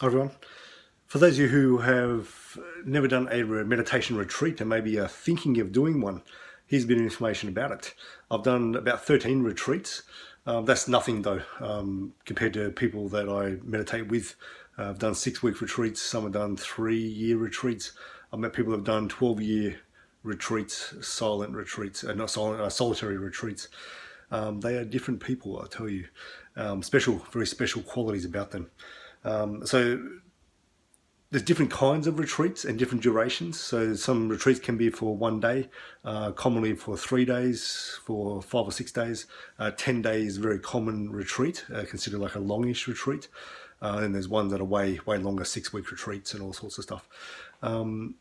Hi everyone. For those of you who have never done a meditation retreat and maybe are thinking of doing one, here's a bit of information about it. I've done about 13 retreats. That's nothing though, compared to people that I meditate with. I've done 6-week retreats, some have done 3-year retreats. I've met people who have done 12-year retreats, silent retreats, not silent, solitary retreats. They are different people, I tell you. Very special qualities about them. So there's different kinds of retreats and different durations. So some retreats can be for one day, commonly for 3 days, for 5 or 6 days. 10 days, very common retreat, considered like a longish retreat. And there's ones that are way longer, 6-week retreats and all sorts of stuff. The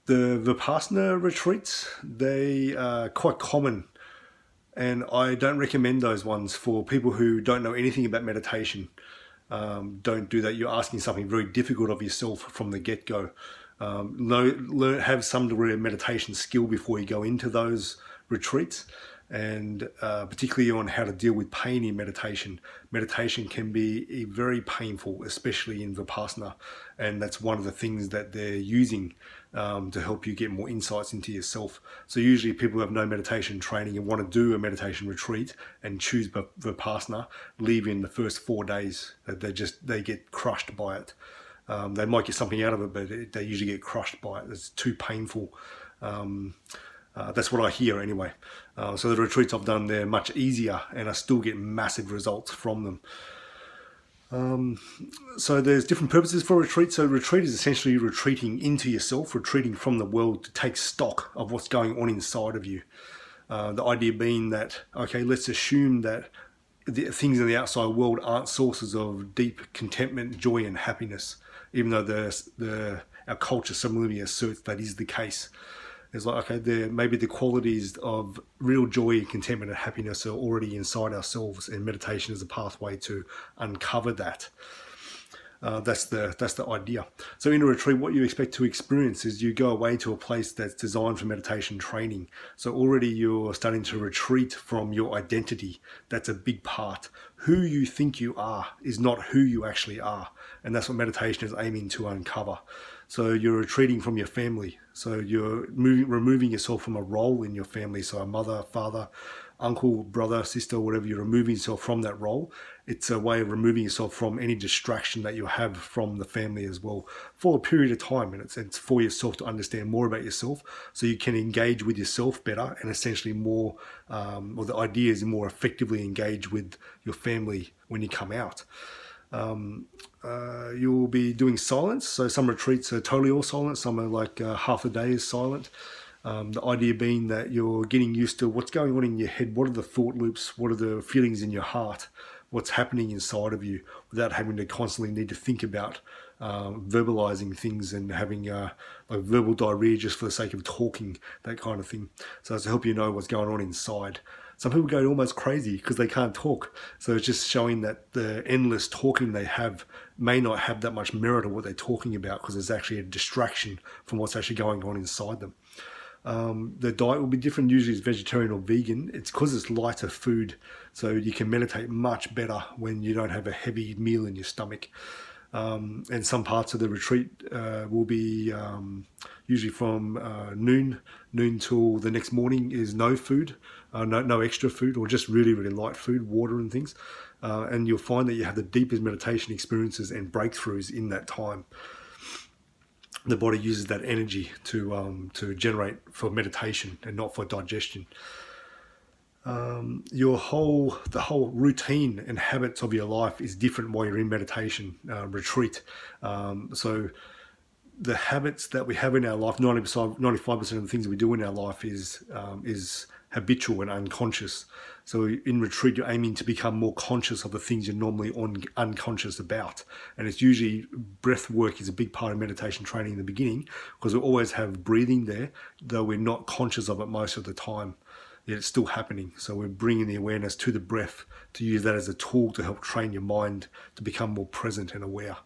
Vipassana retreats, they are quite common, and I don't recommend those ones for people who don't know anything about meditation. Don't do that. You're asking something very difficult of yourself from the get-go. Have some degree of meditation skill before you go into those retreats, and particularly on how to deal with pain in meditation. Meditation can be very painful, especially in Vipassana, and that's one of the things that they're using to help you get more insights into yourself. So usually people who have no meditation training and want to do a meditation retreat and choose Vipassana leave in the first 4 days. They get crushed by it. They might get something out of it, but they usually get crushed by it. It's too painful. That's what I hear anyway. So the retreats I've done, they're much easier, and I still get massive results from them. So there's different purposes for a retreat. So retreat is essentially retreating into yourself, retreating from the world to take stock of what's going on inside of you. The idea being that, okay, let's assume that the things in the outside world aren't sources of deep contentment, joy, and happiness, even though our culture similarly asserts that is the case. It's like, okay, maybe the qualities of real joy, contentment, and happiness are already inside ourselves, and meditation is a pathway to uncover that. That's the idea. So in a retreat, what you expect to experience is you go away to a place that's designed for meditation training. So already you're starting to retreat from your identity. That's a big part. Who you think you are is not who you actually are. And that's what meditation is aiming to uncover. So you're retreating from your family. So you're removing yourself from a role in your family. So a mother, father, uncle, brother, sister, whatever, you're removing yourself from that role. It's a way of removing yourself from any distraction that you have from the family as well for a period of time. And it's for yourself to understand more about yourself so you can engage with yourself better and essentially more, or the idea is more effectively engage with your family when you come out. You'll be doing silence. So some retreats are totally all silent. Some are like half a day is silent. The idea being that you're getting used to what's going on in your head. What are the thought loops? What are the feelings in your heart? What's happening inside of you without having to constantly need to think about verbalizing things and having like verbal diarrhea just for the sake of talking, that kind of thing. So it's to help you know what's going on inside. Some people go almost crazy because they can't talk. So it's just showing that the endless talking they have may not have that much merit of what they're talking about because it's actually a distraction from what's actually going on inside them. The diet will be different. Usually it's vegetarian or vegan. It's because it's lighter food. So you can meditate much better when you don't have a heavy meal in your stomach. And some parts of the retreat will be usually from noon till the next morning is no food, no extra food, or just really light food, water and things. And you'll find that you have the deepest meditation experiences and breakthroughs in that time. The body uses that energy to generate for meditation and not for digestion. The whole routine and habits of your life is different while you're in meditation retreat. So the habits that we have in our life, 95% of the things we do in our life is habitual and unconscious. So in retreat, you're aiming to become more conscious of the things you're normally unconscious about. And it's usually breath work is a big part of meditation training in the beginning because we always have breathing there, though we're not conscious of it most of the time. Yet it's still happening. So we're bringing the awareness to the breath to use that as a tool to help train your mind to become more present and aware.